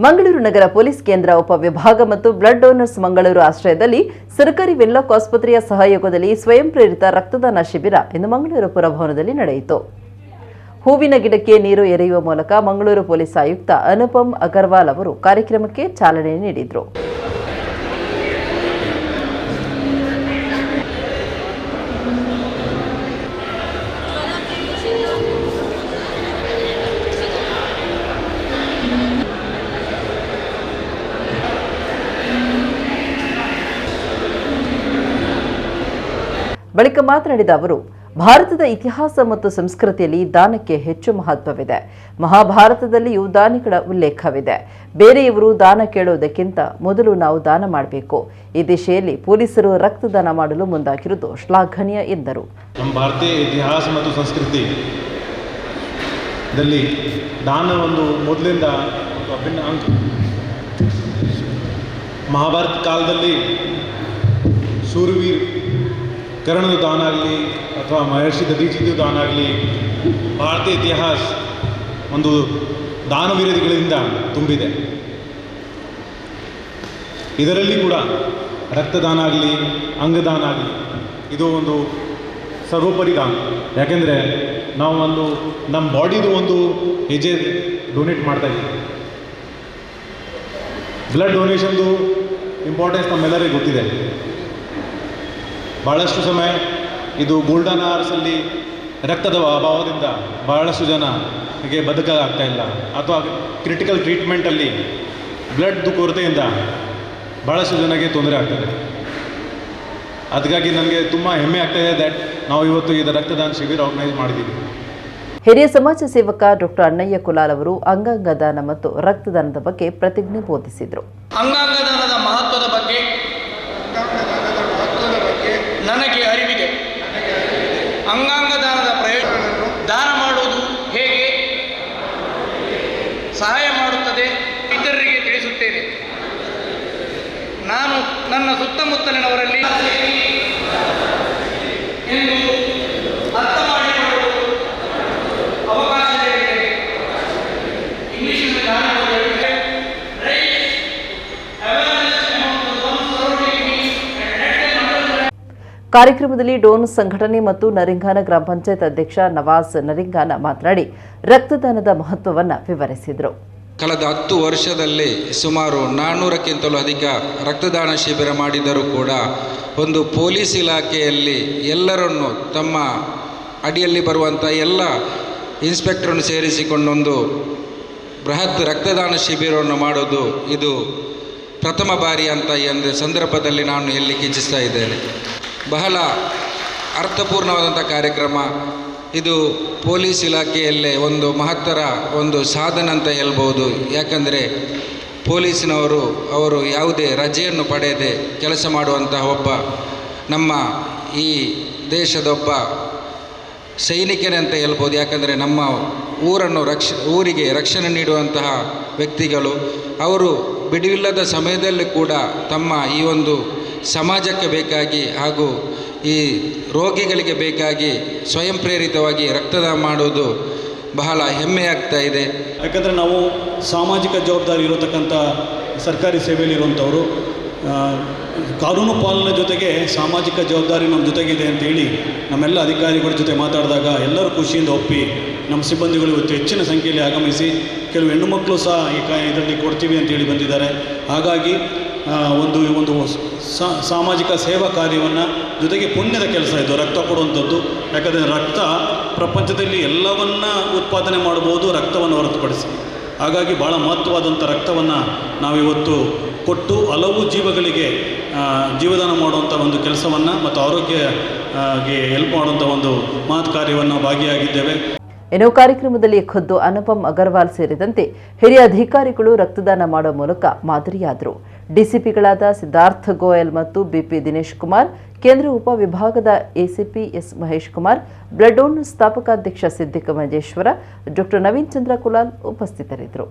ಮಂಗಳೂರು ನಗರ police ಕೇಂದ್ರ ಉಪವಿಭಾಗ ಮತ್ತು ಬ್ಲಡ್ ಡೋನರ್ಸ್ ಮಂಗಳೂರು ಆಶ್ರಯದಲ್ಲಿ ಸರ್ಕಾರಿ ವೆನ್ಲಾಕ್ ಆಸ್ಪತ್ರೆಯ ಸಹಯೋಗದಲ್ಲಿ ಸ್ವಯಂ ಪ್ರೇರಿತ ರಕ್ತದಾನ ಶಿಬಿರ ಇಂದು ಮಂಗಳೂರು ಪುರಭವನದಲ್ಲಿ ನಡೆಯಿತು. ಹೂವಿನ ಗಿಡಕ್ಕೆ ನೀರು ಎರೆಯುವ ಮೂಲಕ ಮಂಗಳೂರು ಪೊಲೀಸ್ ಆಯುಕ್ತ ಅನುಪಮ್ ಅಗರ್ವಾಲ್ ಅವರು ಕಾರ್ಯಕ್ರಮಕ್ಕೆ ಚಾಲನೆ ನೀಡಿದರು. ಬಳಿಕ ಮಾತನಾಡಿದ ಅವರು, ಭಾರತದ ಇತಿಹಾಸ ಮತ್ತು ಸಂಸ್ಕೃತಿಯಲ್ಲಿ ದಾನಕ್ಕೆ ಹೆಚ್ಚು ಮಹತ್ವವಿದೆ. ಮಹಾಭಾರತದಲ್ಲಿಯೂ ದಾನಿಗಳ ಉಲ್ಲೇಖವಿದೆ. ಬೇರೆಯವರು ದಾನ ಕೇಳುವುದಕ್ಕಿಂತ ಮೊದಲು ನಾವು ದಾನ ಮಾಡಬೇಕು. ಈ ದಿಶೆಯಲ್ಲಿ ಪೊಲೀಸರು ರಕ್ತದಾನ ಮಾಡಲು ಮುಂದಾಗಿರುವುದು ಶ್ಲಾಘನೀಯ ಎಂದರು. ನಮ್ಮ ಭಾರತೀಯ ಇತಿಹಾಸ ಮತ್ತು ಸಂಸ್ಕೃತಿಯಲ್ಲಿ ದಾನ ಒಂದು ಮೊದಲಿಂದ ಅಭಿನ್ನ ಅಂಗ. ಮಹಾಭಾರತ ಕಾಲದಲ್ಲಿ ಶೂರವೀರ್ ಕರ್ಣದ ದಾನ ಆಗಲಿ ಅಥವಾ ಮಹರ್ಷಿ ದಧೀಚಿದು ದಾನ ಆಗಲಿ, ಭಾರತೀಯ ಇತಿಹಾಸ ಒಂದು ದಾನವೀರಗಳಿಂದ ತುಂಬಿದೆ. ಇದರಲ್ಲಿ ಕೂಡ ರಕ್ತದಾನ ಆಗಲಿ, ಅಂಗದಾನ ಆಗಲಿ, ಇದು ಒಂದು ಸರ್ವೋಪರಿ ದಾನ. ಯಾಕೆಂದರೆ ನಾವು ನಮ್ಮ ಬಾಡಿದು ಒಂದು ಹೆಜ್ಜೆ ಡೊನೇಟ್ ಮಾಡ್ತಾ ಇದ್ದೀವಿ. ಬ್ಲಡ್ ಡೊನೇಷನ್ದು ಇಂಪಾರ್ಟೆನ್ಸ್ ನಮ್ಮೆಲ್ಲರಿಗೂ ಗೊತ್ತಿದೆ. ಭಾಳಷ್ಟು ಸಮಯ ಇದು ಗೋಲ್ಡನ್ ಅವರ್ಸಲ್ಲಿ ರಕ್ತದ ಅಭಾವದಿಂದ ಭಾಳಷ್ಟು ಜನಕ್ಕೆ ಬದುಕಾಗ್ತಾ ಇಲ್ಲ, ಅಥವಾ ಕ್ರಿಟಿಕಲ್ ಟ್ರೀಟ್ಮೆಂಟಲ್ಲಿ ಬ್ಲಡ್ದು ಕೊರತೆಯಿಂದ ಭಾಳಷ್ಟು ಜನಕ್ಕೆ ತೊಂದರೆ ಆಗ್ತದೆ. ಅದಕ್ಕಾಗಿ ನನಗೆ ತುಂಬ ಹೆಮ್ಮೆ ಆಗ್ತಾಯಿದೆ ದಟ್ ನಾವು ಇವತ್ತು ಇದು ರಕ್ತದಾನ ಶಿಬಿರ ಆರ್ಗನೈಸ್ ಮಾಡಿದ್ದೀವಿ. ಹಿರಿಯ ಸಮಾಜ ಸೇವಕ ಡಾಕ್ಟರ್ ಅಣ್ಣಯ್ಯ ಕುಲಾಲ್ ಅವರು ಅಂಗಾಂಗ ದಾನ ಮತ್ತು ರಕ್ತದಾನದ ಬಗ್ಗೆ ಪ್ರತಿಜ್ಞೆ ಬೋಧಿಸಿದರು. ಅಂಗಾಂಗ ದಾನದ ಮಹತ್ವದ ಬಗ್ಗೆ ನನಗೆ ಅರಿವಿದೆ. ಅಂಗಾಂಗ ದಾನದ ಪ್ರಯೋಜನಗಳನ್ನು, ದಾನ ಮಾಡುವುದು ಹೇಗೆ ಸಹಾಯ ಮಾಡುತ್ತದೆ ಇತರರಿಗೆ ತಿಳಿಸುತ್ತೇನೆ. ನಾನು ನನ್ನ ಸುತ್ತಮುತ್ತಲಿನವರಲ್ಲಿ ಎಂದು ಅರ್ಥ ಮಾಡಿಕೊಳ್ಳಲು ಅವಕಾಶ ನೀಡಿದ್ದೇನೆ. ಇಂಗ್ಲಿಷಿನಲ್ಲಿ ದಾನ ಕಾರ್ಯಕ್ರಮದಲ್ಲಿ ಡೋನ್ ಸಂಘಟನೆ ಮತ್ತು ನರಿಂಗಾನ ಗ್ರಾಮ ಪಂಚಾಯತ್ ಅಧ್ಯಕ್ಷ ನವಾಜ್ ನರಿಂಗಾನ ಮಾತನಾಡಿ ರಕ್ತದಾನದ ಮಹತ್ವವನ್ನು ವಿವರಿಸಿದರು. ಕಳೆದ 10 ವರ್ಷದಲ್ಲಿ ಸುಮಾರು 400ಕ್ಕಿಂತಲೂ ಅಧಿಕ ರಕ್ತದಾನ ಶಿಬಿರ ಮಾಡಿದರೂ ಕೂಡ ಒಂದು ಪೊಲೀಸ್ ಇಲಾಖೆಯಲ್ಲಿ ಎಲ್ಲರನ್ನು ತಮ್ಮ ಅಡಿಯಲ್ಲಿ ಬರುವಂಥ ಎಲ್ಲ ಇನ್ಸ್ಪೆಕ್ಟರನ್ನು ಸೇರಿಸಿಕೊಂಡೊಂದು ಬೃಹತ್ ರಕ್ತದಾನ ಶಿಬಿರವನ್ನು ಮಾಡೋದು ಇದು ಪ್ರಥಮ ಬಾರಿ ಅಂತ ಈ ಸಂದರ್ಭದಲ್ಲಿ ನಾನು ಹೇಳಲಿಕ್ಕೆ ಇಚ್ಛಿಸ್ತಾ ಇದ್ದೇನೆ. ಬಹಳ ಅರ್ಥಪೂರ್ಣವಾದಂಥ ಕಾರ್ಯಕ್ರಮ ಇದು. ಪೊಲೀಸ್ ಇಲಾಖೆಯಲ್ಲೇ ಒಂದು ಮಹತ್ತರ ಒಂದು ಸಾಧನ ಅಂತ ಹೇಳ್ಬೋದು. ಯಾಕಂದರೆ ಪೊಲೀಸಿನವರು ಅವರು ಯಾವುದೇ ರಜೆಯನ್ನು ಪಡೆಯದೆ ಕೆಲಸ ಮಾಡುವಂತಹ ಒಬ್ಬ ನಮ್ಮ ಈ ದೇಶದೊಬ್ಬ ಸೈನಿಕನೇ ಅಂತ ಹೇಳ್ಬೋದು. ಯಾಕಂದರೆ ನಮ್ಮ ಊರಿಗೆ ರಕ್ಷಣೆ ನೀಡುವಂತಹ ವ್ಯಕ್ತಿಗಳು ಅವರು ಬಿಡುವಿಲ್ಲದ ಸಮಯದಲ್ಲಿ ಕೂಡ ತಮ್ಮ ಈ ಒಂದು ಸಮಾಜಕ್ಕೆ ಬೇಕಾಗಿ ಹಾಗೂ ಈ ರೋಗಿಗಳಿಗೆ ಬೇಕಾಗಿ ಸ್ವಯಂ ಪ್ರೇರಿತವಾಗಿ ರಕ್ತದಾನ ಮಾಡೋದು ಬಹಳ ಹೆಮ್ಮೆಯಾಗ್ತಾ ಇದೆ. ಯಾಕಂದರೆ ನಾವು ಸಾಮಾಜಿಕ ಜವಾಬ್ದಾರಿ ಇರತಕ್ಕಂಥ ಸರ್ಕಾರಿ ಸೇವೆಯಲ್ಲಿರುವಂಥವರು, ಕಾನೂನು ಪಾಲನೆ ಜೊತೆಗೆ ಸಾಮಾಜಿಕ ಜವಾಬ್ದಾರಿ ನಮ್ಮ ಜೊತೆಗಿದೆ ಅಂತೇಳಿ ನಮ್ಮೆಲ್ಲ ಅಧಿಕಾರಿಗಳ ಜೊತೆ ಮಾತಾಡಿದಾಗ ಎಲ್ಲರೂ ಖುಷಿಯಿಂದ ಒಪ್ಪಿ ನಮ್ಮ ಸಿಬ್ಬಂದಿಗಳು ಇವತ್ತು ಹೆಚ್ಚಿನ ಸಂಖ್ಯೆಯಲ್ಲಿ ಆಗಮಿಸಿ ಕೆಲವು ಹೆಣ್ಣು ಮಕ್ಕಳು ಸಹ ಇದರಲ್ಲಿ ಕೊಡ್ತೀವಿ ಅಂತೇಳಿ ಬಂದಿದ್ದಾರೆ. ಹಾಗಾಗಿ ಒಂದು ಸಾಮಾಜಿಕ ಸೇವಾ ಕಾರ್ಯವನ್ನು ಜೊತೆಗೆ ಪುಣ್ಯದ ಕೆಲಸ ಇದು ರಕ್ತ ಕೊಡುವಂಥದ್ದು. ಯಾಕಂದರೆ ರಕ್ತ ಪ್ರಪಂಚದಲ್ಲಿ ಎಲ್ಲವನ್ನ ಉತ್ಪಾದನೆ ಮಾಡಬಹುದು ರಕ್ತವನ್ನು ಹೊರತುಪಡಿಸಿ. ಹಾಗಾಗಿ ಭಾಳ ಮಹತ್ವವಾದಂಥ ರಕ್ತವನ್ನು ನಾವಿವತ್ತು ಕೊಟ್ಟು ಹಲವು ಜೀವಗಳಿಗೆ ಜೀವದಾನ ಮಾಡುವಂಥ ಒಂದು ಕೆಲಸವನ್ನು ಮತ್ತು ಆರೋಗ್ಯಗೆ ಹೆಲ್ಪ್ ಮಾಡುವಂಥ ಒಂದು ಮಹತ್ ಕಾರ್ಯವನ್ನು ಭಾಗಿಯಾಗಿದ್ದೇವೆ. ಇನ್ನು ಕಾರ್ಯಕ್ರಮದಲ್ಲಿ ಖುದ್ದು ಅನುಪಮ್ ಅಗರ್ವಾಲ್ ಸೇರಿದಂತೆ ಹಿರಿಯ ಅಧಿಕಾರಿಗಳು ರಕ್ತದಾನ ಮಾಡುವ ಮೂಲಕ ಮಾದರಿಯಾದರು. ಡಿಸಿಪಿಗಳಾದ ಸಿದ್ಧಾರ್ಥ ಗೋಯಲ್ ಮತ್ತು ಬಿಪಿ ದಿನೇಶ್ ಕುಮಾರ್, ಕೇಂದ್ರ ಉಪವಿಭಾಗದ ACP S Mahesh Kumar, blood donor ಸ್ಥಾಪಕಾಧ್ಯಕ್ಷ ಸಿದ್ದಿಕ್ ಮಂಜೇಶ್ವರ, ಡಾಕ್ಟರ್ ನವೀನ್ ಚಂದ್ರ ಕುಲಾಲ್ ಉಪಸ್ಥಿತರಿದ್ದರು.